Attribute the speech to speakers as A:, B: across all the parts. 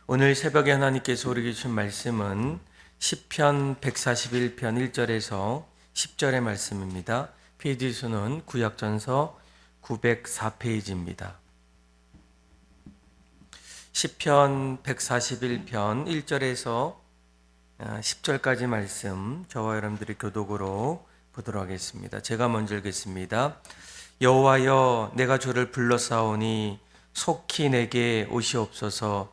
A: 오늘 새벽에 하나님께서 우리에게 주신 말씀은 시편 141편 1절에서 10절의 말씀입니다. 페이지 수는 구약전서 904페이지입니다. 시편 141편 1절에서 10절까지 말씀 저와 여러분들이 교독으로 보도록 하겠습니다. 제가 먼저 읽겠습니다. 여호와여, 내가 주를 불러싸오니 속히 내게 오시옵소서.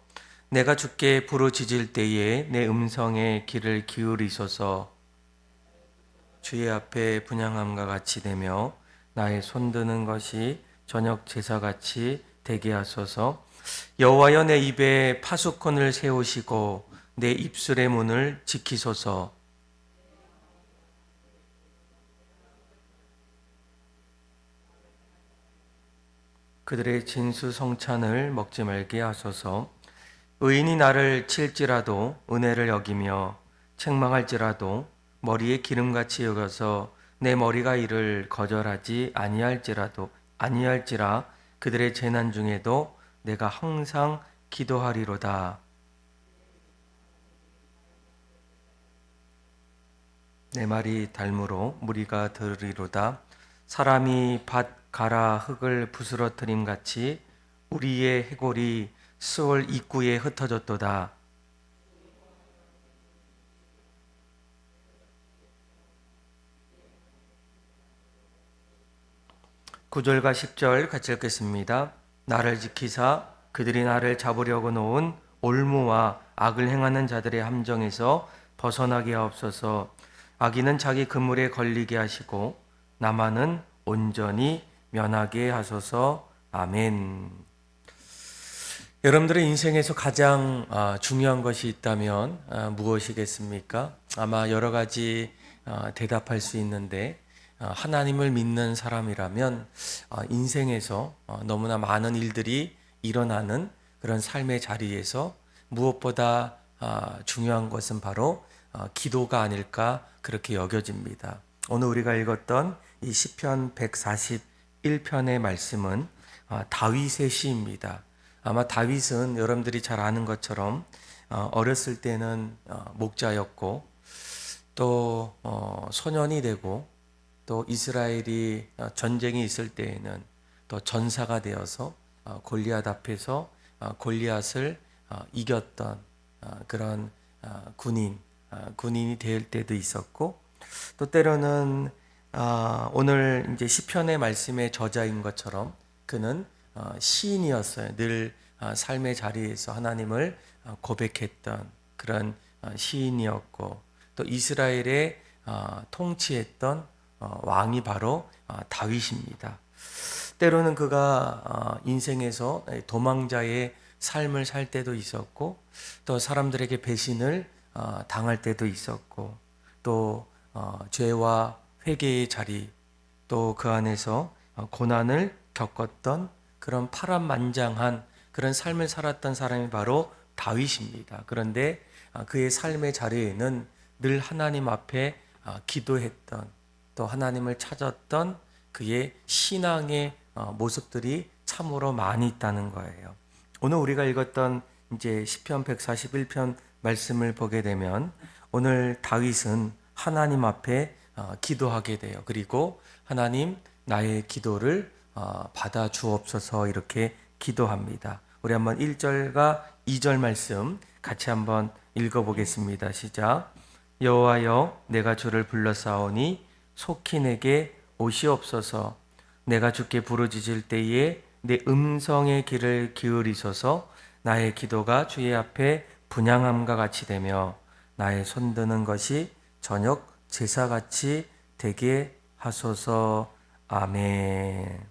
A: 내가 주께 부르짖을 때에 내 음성에 귀를 기울이소서. 주의 앞에 분향함과 같이 되며 나의 손드는 것이 저녁 제사같이 되게 하소서. 여호와여, 내 입에 파수꾼을 세우시고 내 입술의 문을 지키소서. 그들의 진수성찬을 먹지 말게 하소서. 의인이 나를 칠지라도 은혜를 여기며 책망할지라도 머리에 기름같이 여겨서 내 머리가 이를 거절하지 아니할지라 그들의 재난 중에도 내가 항상 기도하리로다. 내 말이 닮으로 무리가 들으리로다. 사람이 밭 가라 흙을 부스러뜨림 같이 우리의 해골이 스올 입구에 흩어졌도다. 9절과 10절 같이 읽겠습니다. 나를 지키사 그들이 나를 잡으려고 놓은 올무와 악을 행하는 자들의 함정에서 벗어나게 하옵소서. 악인은 자기 그물에 걸리게 하시고 나만은 온전히 면하게 하소서. 아멘. 여러분들의 인생에서 가장 중요한 것이 있다면 무엇이겠습니까? 아마 여러 가지 대답할 수 있는데 하나님을 믿는 사람이라면 인생에서 너무나 많은 일들이 일어나는 그런 삶의 자리에서 무엇보다 중요한 것은 바로 기도가 아닐까 그렇게 여겨집니다. 오늘 우리가 읽었던 이 시편 141편의 말씀은 다윗의 시입니다. 아마 다윗은 여러분들이 잘 아는 것처럼 어렸을 때는 목자였고 또 소년이 되고 또 이스라엘이 전쟁이 있을 때에는 또 전사가 되어서 골리앗 앞에서 골리앗을 이겼던 그런 군인이 될 때도 있었고 또 때로는 오늘 이제 시편의 말씀의 저자인 것처럼 그는 시인이었어요. 늘 삶의 자리에서 하나님을 고백했던 그런 시인이었고 또 이스라엘의 통치했던 왕이 바로 다윗입니다. 때로는 그가 인생에서 도망자의 삶을 살 때도 있었고 또 사람들에게 배신을 당할 때도 있었고 또 죄와 회개의 자리 또 그 안에서 고난을 겪었던 그런 파란만장한 그런 삶을 살았던 사람이 바로 다윗입니다. 그런데 그의 삶의 자리에는 늘 하나님 앞에 기도했던 또 하나님을 찾았던 그의 신앙의 모습들이 참으로 많이 있다는 거예요. 오늘 우리가 읽었던 이제 시편 141편 말씀을 보게 되면 오늘 다윗은 하나님 앞에 기도하게 돼요. 그리고 하나님 나의 기도를 받아 주옵소서 이렇게 기도합니다. 우리 한번 1절과 2절 말씀 같이 한번 읽어보겠습니다. 시작. 여호와여, 내가 주를 불러싸오니 속히 내게 오시옵소서. 내가 주께 부르짖을 때에 내 음성의 귀를 기울이소서. 나의 기도가 주의 앞에 분향함과 같이 되며 나의 손드는 것이 저녁 제사같이 되게 하소서. 아멘.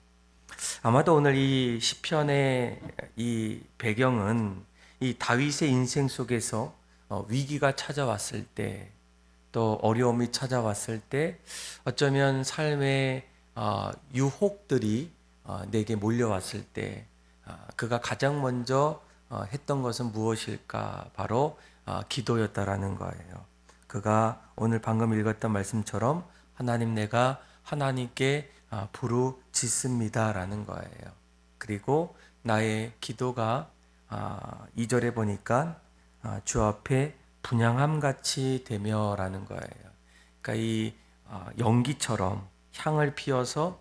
A: 아마도 오늘 이 시편의 이 배경은 이 다윗의 인생 속에서 위기가 찾아왔을 때 또 어려움이 찾아왔을 때 어쩌면 삶의 유혹들이 내게 몰려왔을 때 그가 가장 먼저 했던 것은 무엇일까? 바로 기도였다라는 거예요. 그가 오늘 방금 읽었던 말씀처럼 하나님 내가 하나님께 부르짖습니다라는 거예요. 그리고 나의 기도가 2절에 보니까 주 앞에 분향함같이 되며라는 거예요. 그러니까 이 연기처럼 향을 피워서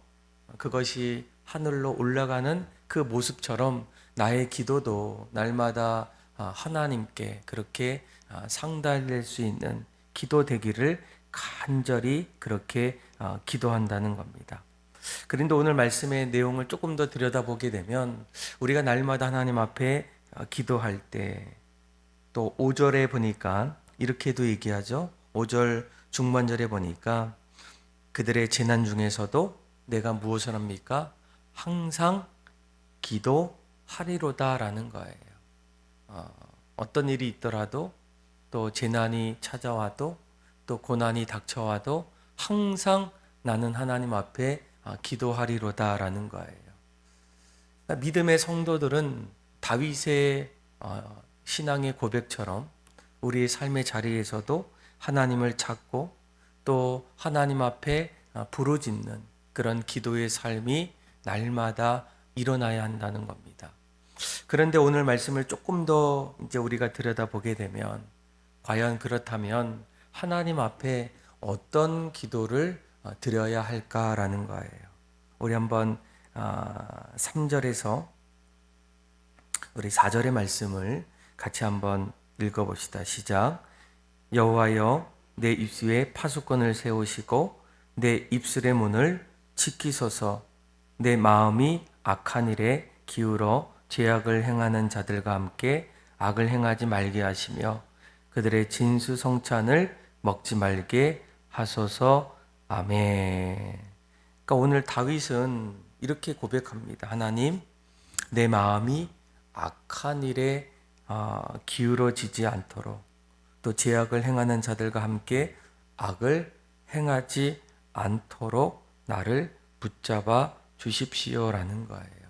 A: 그것이 하늘로 올라가는 그 모습처럼 나의 기도도 날마다 하나님께 그렇게 상달될 수 있는 기도 되기를 간절히 그렇게 기도한다는 겁니다. 그런데 오늘 말씀의 내용을 조금 더 들여다보게 되면 우리가 날마다 하나님 앞에 기도할 때 또 5절에 보니까 이렇게도 얘기하죠. 5절 중반절에 보니까 그들의 재난 중에서도 내가 무엇을 합니까? 항상 기도하리로다라는 거예요. 어떤 일이 있더라도 또 재난이 찾아와도 또 고난이 닥쳐와도 항상 나는 하나님 앞에 기도하리로다라는 거예요. 그러니까 믿음의 성도들은 다윗의 신앙의 고백처럼 우리의 삶의 자리에서도 하나님을 찾고 또 하나님 앞에 부르짖는 그런 기도의 삶이 날마다 일어나야 한다는 겁니다. 그런데 오늘 말씀을 조금 더 이제 우리가 들여다보게 되면 과연 그렇다면 하나님 앞에 어떤 기도를 드려야 할까라는 거예요. 우리 한번 3절에서 우리 4절의 말씀을 같이 한번 읽어봅시다. 시작. 여호와여 내 입술에 파수꾼을 세우시고 내 입술의 문을 지키소서. 내 마음이 악한 일에 기울어 죄악을 행하는 자들과 함께 악을 행하지 말게 하시며 그들의 진수성찬을 먹지 말게 하소서. 아멘. 그러니까 오늘 다윗은 이렇게 고백합니다. 하나님, 내 마음이 악한 일에 기울어지지 않도록 또 죄악을 행하는 자들과 함께 악을 행하지 않도록 나를 붙잡아 주십시오라는 거예요.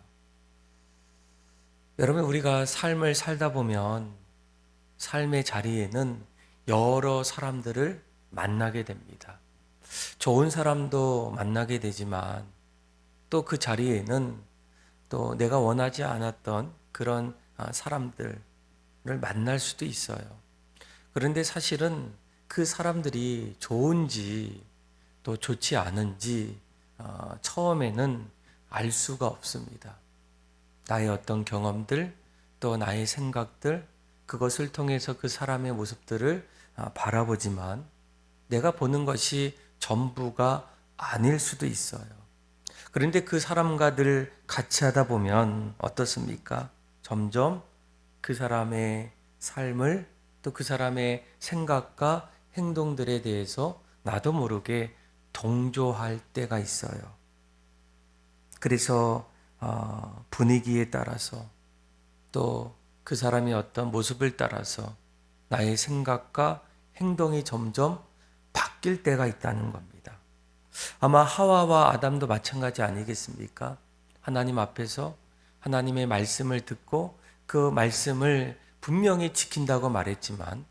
A: 여러분, 우리가 삶을 살다 보면 삶의 자리에는 여러 사람들을 만나게 됩니다. 좋은 사람도 만나게 되지만 또 그 자리에는 또 내가 원하지 않았던 그런 사람들을 만날 수도 있어요. 그런데 사실은 그 사람들이 좋은지 또 좋지 않은지 처음에는 알 수가 없습니다. 나의 어떤 경험들 또 나의 생각들 그것을 통해서 그 사람의 모습들을 바라보지만 내가 보는 것이 전부가 아닐 수도 있어요. 그런데 그 사람과 늘 같이 하다 보면 어떻습니까? 점점 그 사람의 삶을 또 그 사람의 생각과 행동들에 대해서 나도 모르게 동조할 때가 있어요. 그래서 분위기에 따라서 또 그 사람의 어떤 모습을 따라서 나의 생각과 행동이 점점 바뀔 때가 있다는 겁니다. 아마 하와와 아담도 마찬가지 아니겠습니까? 하나님 앞에서 하나님의 말씀을 듣고 그 말씀을 분명히 지킨다고 말했지만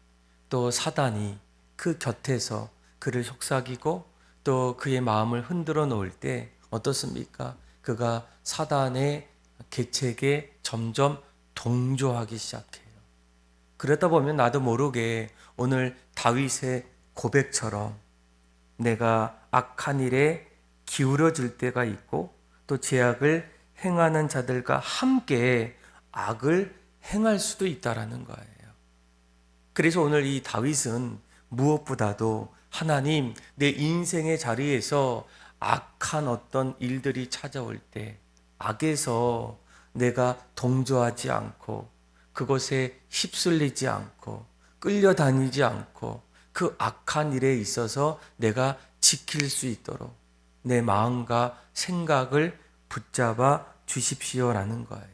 A: 또 사단이 그 곁에서 그를 속삭이고 또 그의 마음을 흔들어 놓을 때 어떻습니까? 그가 사단의 계책에 점점 동조하기 시작해요. 그러다 보면 나도 모르게 오늘 다윗의 고백처럼 내가 악한 일에 기울어질 때가 있고 또 죄악을 행하는 자들과 함께 악을 행할 수도 있다라는 거예요. 그래서 오늘 이 다윗은 무엇보다도 하나님, 내 인생의 자리에서 악한 어떤 일들이 찾아올 때 악에서 내가 동조하지 않고 그것에 휩쓸리지 않고 끌려다니지 않고 그 악한 일에 있어서 내가 지킬 수 있도록 내 마음과 생각을 붙잡아 주십시오라는 거예요.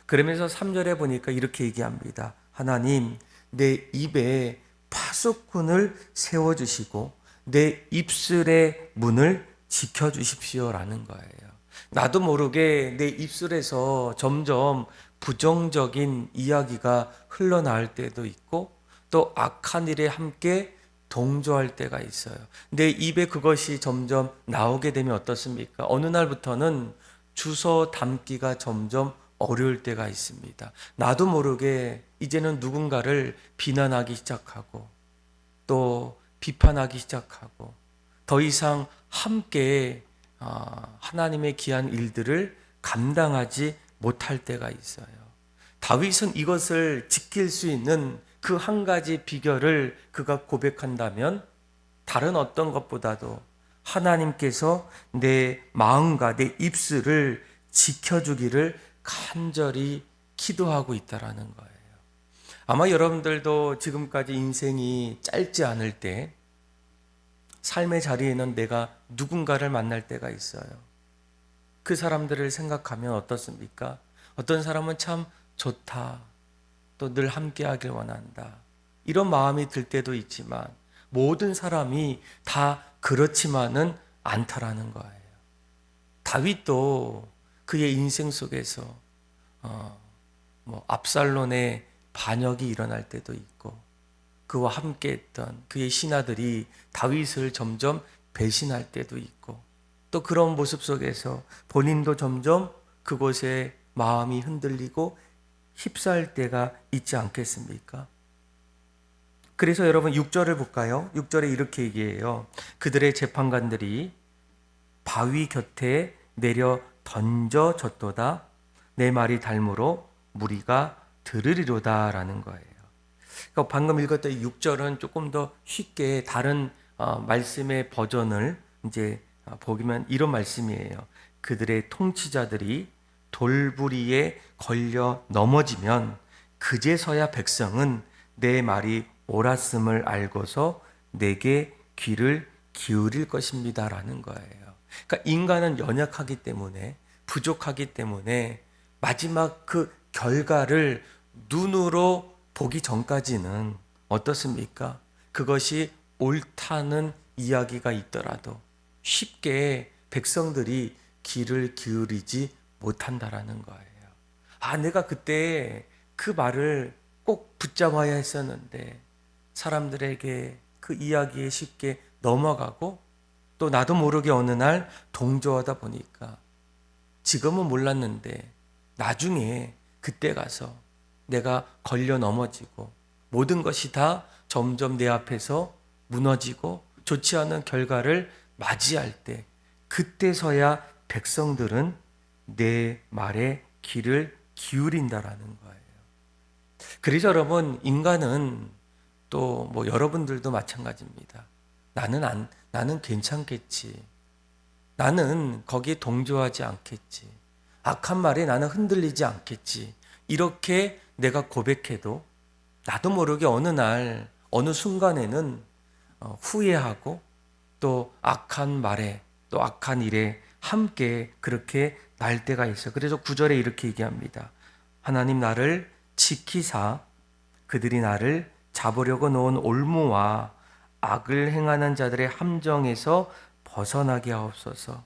A: 그러면서 3절에 보니까 이렇게 얘기합니다. 하나님, 내 입에 파수꾼을 세워주시고 내 입술의 문을 지켜주십시오라는 거예요. 나도 모르게 내 입술에서 점점 부정적인 이야기가 흘러나올 때도 있고 또 악한 일에 함께 동조할 때가 있어요. 내 입에 그것이 점점 나오게 되면 어떻습니까? 어느 날부터는 주워 담기가 점점 어려울 때가 있습니다. 나도 모르게 이제는 누군가를 비난하기 시작하고 또 비판하기 시작하고 더 이상 함께 하나님의 귀한 일들을 감당하지 못할 때가 있어요. 다윗은 이것을 지킬 수 있는 그 한 가지 비결을 그가 고백한다면 다른 어떤 것보다도 하나님께서 내 마음과 내 입술을 지켜주기를 간절히 기도하고 있다라는 거예요. 아마 여러분들도 지금까지 인생이 짧지 않을 때 삶의 자리에는 내가 누군가를 만날 때가 있어요. 그 사람들을 생각하면 어떻습니까? 어떤 사람은 참 좋다. 또 늘 함께하길 원한다. 이런 마음이 들 때도 있지만 모든 사람이 다 그렇지만은 않다라는 거예요. 다윗도 그의 인생 속에서 압살론의 반역이 일어날 때도 있고 그와 함께했던 그의 신하들이 다윗을 점점 배신할 때도 있고 또 그런 모습 속에서 본인도 점점 그곳에 마음이 흔들리고 휩싸일 때가 있지 않겠습니까? 그래서 여러분 6절을 볼까요? 6절에 이렇게 얘기해요. 그들의 재판관들이 바위 곁에 내려 던져졌도다. 내 말이 닮으로 무리가 들으리로다 라는 거예요. 그러니까 방금 읽었던 이 6절은 조금 더 쉽게 다른 말씀의 버전을 이제 보면 이런 말씀이에요. 그들의 통치자들이 돌부리에 걸려 넘어지면 그제서야 백성은 내 말이 옳았음을 알고서 내게 귀를 기울일 것입니다 라는 거예요. 그러니까 인간은 연약하기 때문에 부족하기 때문에 마지막 그 결과를 눈으로 보기 전까지는 어떻습니까? 그것이 옳다는 이야기가 있더라도 쉽게 백성들이 귀를 기울이지 못한다라는 거예요. 내가 그때 그 말을 꼭 붙잡아야 했었는데 사람들에게 그 이야기에 쉽게 넘어가고 또 나도 모르게 어느 날 동조하다 보니까 지금은 몰랐는데 나중에 그때 가서 내가 걸려 넘어지고 모든 것이 다 점점 내 앞에서 무너지고 좋지 않은 결과를 맞이할 때 그때서야 백성들은 내 말에 귀를 기울인다라는 거예요. 그래서 여러분 인간은 또 여러분들도 마찬가지입니다. 나는 괜찮겠지. 나는 거기에 동조하지 않겠지. 악한 말에 나는 흔들리지 않겠지. 이렇게 내가 고백해도 나도 모르게 어느 날 어느 순간에는 후회하고 또 악한 말에 또 악한 일에 함께 그렇게 날 때가 있어요. 그래서 9절에 이렇게 얘기합니다. 하나님 나를 지키사 그들이 나를 잡으려고 놓은 올무와 악을 행하는 자들의 함정에서 벗어나게 하옵소서.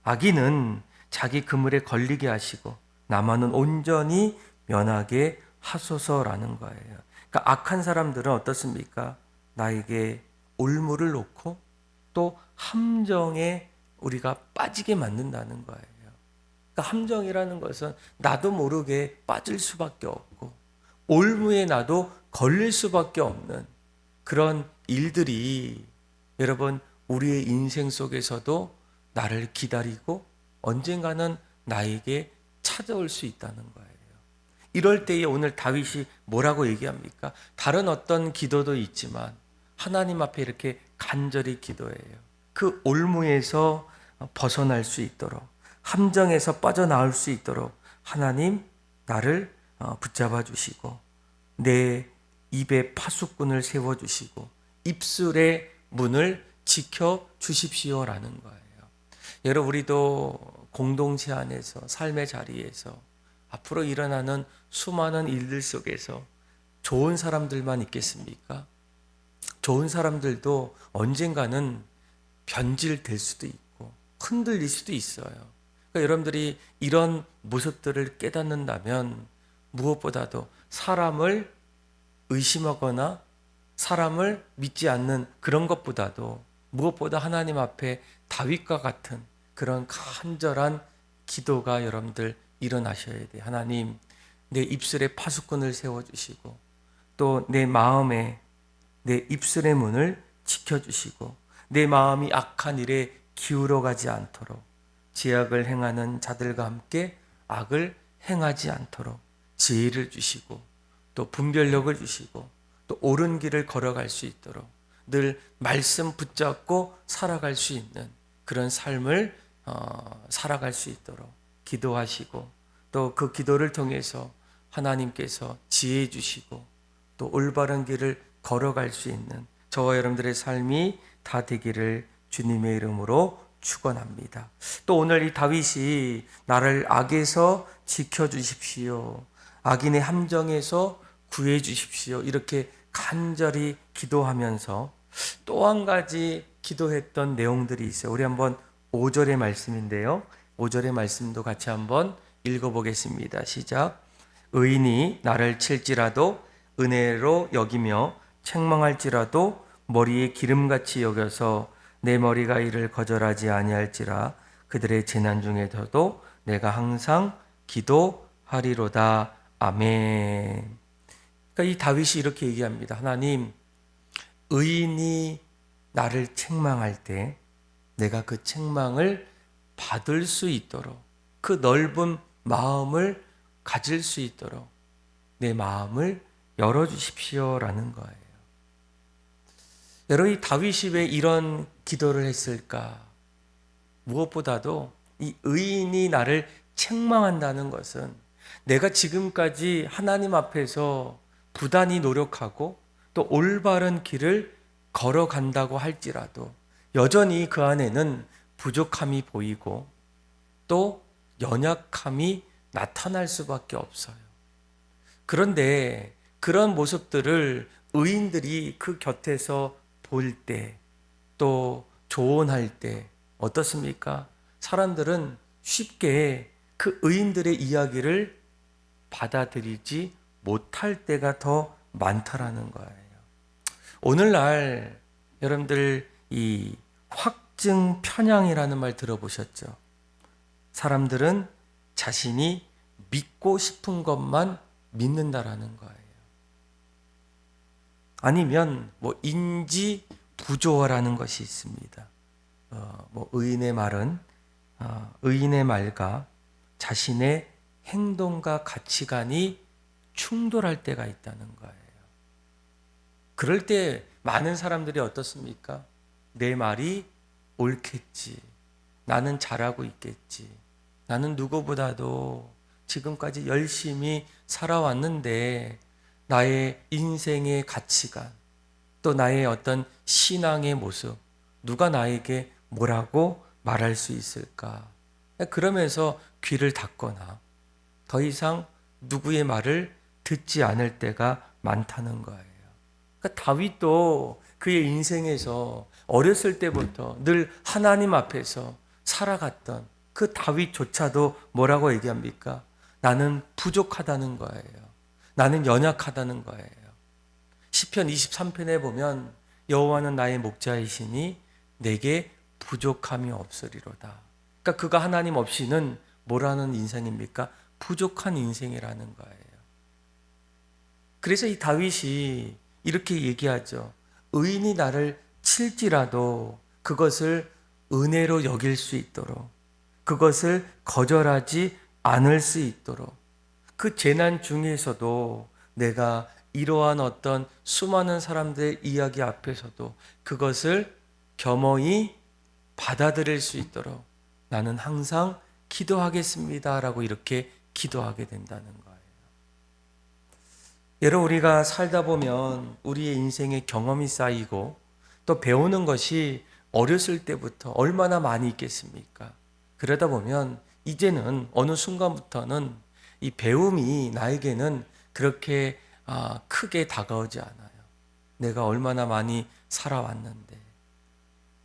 A: 악인은 자기 그물에 걸리게 하시고 나만은 온전히 면하게 하소서라는 거예요. 그러니까 악한 사람들은 어떻습니까? 나에게 올무를 놓고 또 함정에 우리가 빠지게 만든다는 거예요. 그러니까 함정이라는 것은 나도 모르게 빠질 수밖에 없고 올무에 나도 걸릴 수밖에 없는 그런 일들이 여러분 우리의 인생 속에서도 나를 기다리고 언젠가는 나에게 찾아올 수 있다는 거예요. 이럴 때에 오늘 다윗이 뭐라고 얘기합니까? 다른 어떤 기도도 있지만 하나님 앞에 이렇게 간절히 기도해요. 그 올무에서 벗어날 수 있도록 함정에서 빠져나올 수 있도록 하나님 나를 붙잡아 주시고 내 입에 파수꾼을 세워주시고 입술의 문을 지켜 주십시오라는 거예요. 여러분 우리도 공동체 안에서 삶의 자리에서 앞으로 일어나는 수많은 일들 속에서 좋은 사람들만 있겠습니까? 좋은 사람들도 언젠가는 변질될 수도 있고 흔들릴 수도 있어요. 그러니까 여러분들이 이런 모습들을 깨닫는다면 무엇보다도 사람을 의심하거나 사람을 믿지 않는 그런 것보다도 무엇보다 하나님 앞에 다윗과 같은 그런 간절한 기도가 여러분들 일어나셔야 돼요. 하나님, 내 입술에 파수꾼을 세워주시고 또 내 마음에 내 입술의 문을 지켜주시고 내 마음이 악한 일에 기울어 가지 않도록 죄악을 행하는 자들과 함께 악을 행하지 않도록 지혜를 주시고 또 분별력을 주시고 또 옳은 길을 걸어갈 수 있도록 늘 말씀 붙잡고 살아갈 수 있는 그런 삶을 살아갈 수 있도록 기도하시고 또 그 기도를 통해서 하나님께서 지혜 주시고 또 올바른 길을 걸어갈 수 있는 저와 여러분들의 삶이 다 되기를 주님의 이름으로 축원합니다. 또 오늘 이 다윗이 나를 악에서 지켜주십시오. 악인의 함정에서 구해주십시오. 이렇게 간절히 기도하면서 또 한 가지 기도했던 내용들이 있어요. 우리 한번 5절의 말씀인데요. 5절의 말씀도 같이 한번 읽어보겠습니다. 시작. 의인이 나를 칠지라도 은혜로 여기며 책망할지라도 머리에 기름같이 여겨서 내 머리가 이를 거절하지 아니할지라 그들의 재난 중에서도 내가 항상 기도하리로다. 아멘. 그러니까 이 다윗이 이렇게 얘기합니다. 하나님, 의인이 나를 책망할 때 내가 그 책망을 받을 수 있도록 그 넓은 마음을 가질 수 있도록 내 마음을 열어주십시오라는 거예요. 여러분, 이 다윗이 왜 이런 기도를 했을까? 무엇보다도 이 의인이 나를 책망한다는 것은 내가 지금까지 하나님 앞에서 부단히 노력하고 또 올바른 길을 걸어간다고 할지라도 여전히 그 안에는 부족함이 보이고 또 연약함이 나타날 수밖에 없어요. 그런데 그런 모습들을 의인들이 그 곁에서 볼 때 또 조언할 때 어떻습니까? 사람들은 쉽게 그 의인들의 이야기를 받아들이지 못할 때가 더 많다라는 거예요. 오늘날 여러분들 이 확증 편향이라는 말 들어보셨죠? 사람들은 자신이 믿고 싶은 것만 믿는다라는 거예요. 아니면 뭐 인지 부조화라는 것이 있습니다. 의인의 말은 의인의 말과 자신의 행동과 가치관이 충돌할 때가 있다는 거예요. 그럴 때 많은 사람들이 어떻습니까? 내 말이 옳겠지. 나는 잘하고 있겠지. 나는 누구보다도 지금까지 열심히 살아왔는데 나의 인생의 가치관, 또 나의 어떤 신앙의 모습, 누가 나에게 뭐라고 말할 수 있을까? 그러면서 귀를 닫거나 더 이상 누구의 말을 듣지 않을 때가 많다는 거예요. 그러니까 다윗도 그의 인생에서 어렸을 때부터 늘 하나님 앞에서 살아갔던 그 다윗조차도 뭐라고 얘기합니까? 나는 부족하다는 거예요. 나는 연약하다는 거예요. 시편 23편에 보면 여호와는 나의 목자이시니 내게 부족함이 없으리로다. 그러니까 그가 하나님 없이는 뭐라는 인생입니까? 부족한 인생이라는 거예요. 그래서 이 다윗이 이렇게 얘기하죠. 의인이 나를 칠지라도 그것을 은혜로 여길 수 있도록, 그것을 거절하지 않을 수 있도록, 그 재난 중에서도 내가 이러한 어떤 수많은 사람들의 이야기 앞에서도 그것을 겸허히 받아들일 수 있도록 나는 항상 기도하겠습니다라고 이렇게 기도하게 된다는 거예요. 여러분, 우리가 살다 보면 우리의 인생의 경험이 쌓이고 또 배우는 것이 어렸을 때부터 얼마나 많이 있겠습니까? 그러다 보면 이제는 어느 순간부터는 이 배움이 나에게는 그렇게 크게 다가오지 않아요. 내가 얼마나 많이 살아왔는데,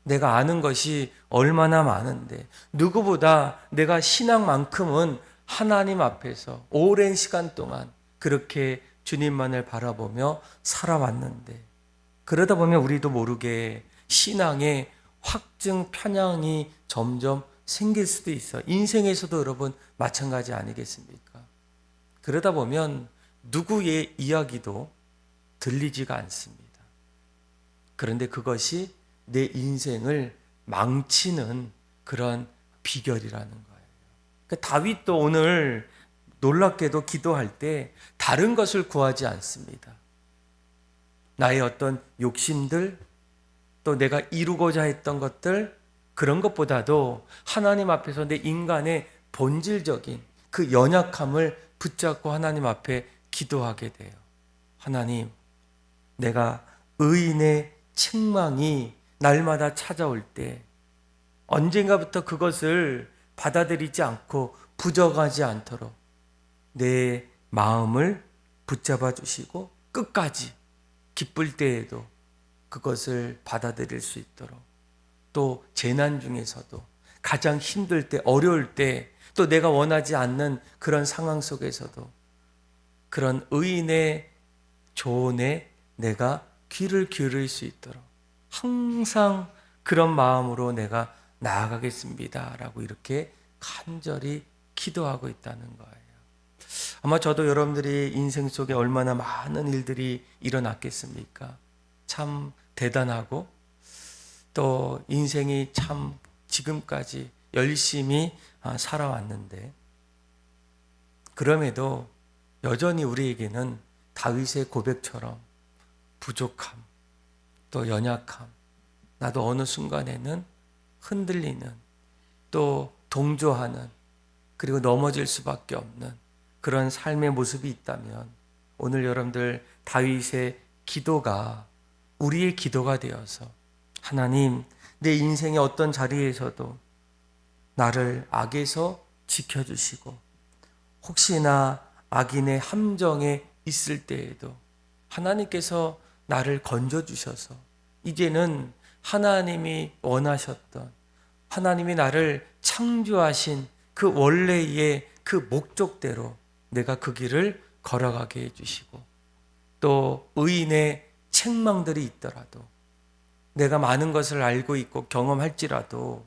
A: 내가 아는 것이 얼마나 많은데, 누구보다 내가 신앙만큼은 하나님 앞에서 오랜 시간 동안 그렇게 주님만을 바라보며 살아왔는데, 그러다 보면 우리도 모르게 신앙의 확증 편향이 점점 생길 수도 있어. 인생에서도 여러분 마찬가지 아니겠습니까? 그러다 보면 누구의 이야기도 들리지가 않습니다. 그런데 그것이 내 인생을 망치는 그런 비결이라는 거예요. 그러니까 다윗도 오늘 놀랍게도 기도할 때 다른 것을 구하지 않습니다. 나의 어떤 욕심들, 또 내가 이루고자 했던 것들, 그런 것보다도 하나님 앞에서 내 인간의 본질적인 그 연약함을 붙잡고 하나님 앞에 기도하게 돼요. 하나님, 내가 의인의 책망이 날마다 찾아올 때 언젠가부터 그것을 받아들이지 않고 부정하지 않도록 내 마음을 붙잡아 주시고 끝까지 기쁠 때에도 그것을 받아들일 수 있도록, 또 재난 중에서도 가장 힘들 때, 어려울 때, 또 내가 원하지 않는 그런 상황 속에서도 그런 의인의 조언에 내가 귀를 기울일 수 있도록 항상 그런 마음으로 내가 나아가겠습니다 라고 이렇게 간절히 기도하고 있다는 거예요. 아마 저도 여러분들이 인생 속에 얼마나 많은 일들이 일어났겠습니까? 참 대단하고 또 인생이 참 지금까지 열심히 살아왔는데, 그럼에도 여전히 우리에게는 다윗의 고백처럼 부족함, 또 연약함, 나도 어느 순간에는 흔들리는, 또 동조하는, 그리고 넘어질 수밖에 없는 그런 삶의 모습이 있다면 오늘 여러분들 다윗의 기도가 우리의 기도가 되어서 하나님, 내 인생의 어떤 자리에서도 나를 악에서 지켜주시고 혹시나 악인의 함정에 있을 때에도 하나님께서 나를 건져주셔서 이제는 하나님이 원하셨던, 하나님이 나를 창조하신 그 원래의 그 목적대로 내가 그 길을 걸어가게 해주시고, 또 의인의 책망들이 있더라도 내가 많은 것을 알고 있고 경험할지라도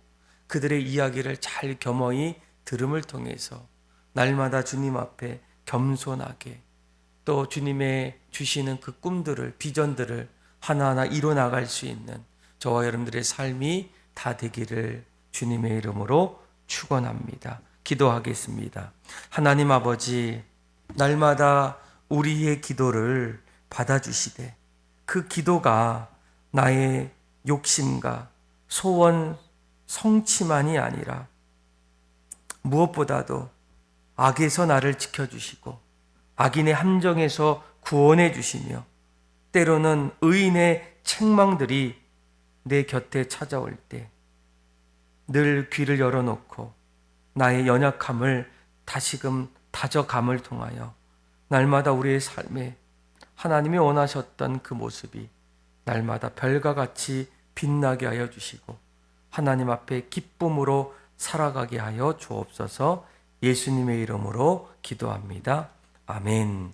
A: 그들의 이야기를 잘 겸허히 들음을 통해서 날마다 주님 앞에 겸손하게, 또 주님의 주시는 그 꿈들을, 비전들을 하나하나 이뤄 나갈 수 있는 저와 여러분들의 삶이 다 되기를 주님의 이름으로 축원합니다. 기도하겠습니다. 하나님 아버지, 날마다 우리의 기도를 받아주시되 그 기도가 나의 욕심과 소원 성취만이 아니라 무엇보다도 악에서 나를 지켜주시고 악인의 함정에서 구원해 주시며 때로는 의인의 책망들이 내 곁에 찾아올 때 늘 귀를 열어놓고 나의 연약함을 다시금 다져감을 통하여 날마다 우리의 삶에 하나님이 원하셨던 그 모습이 날마다 별과 같이 빛나게 하여 주시고 하나님 앞에 기쁨으로 살아가게 하여 주옵소서. 예수님의 이름으로 기도합니다. 아멘.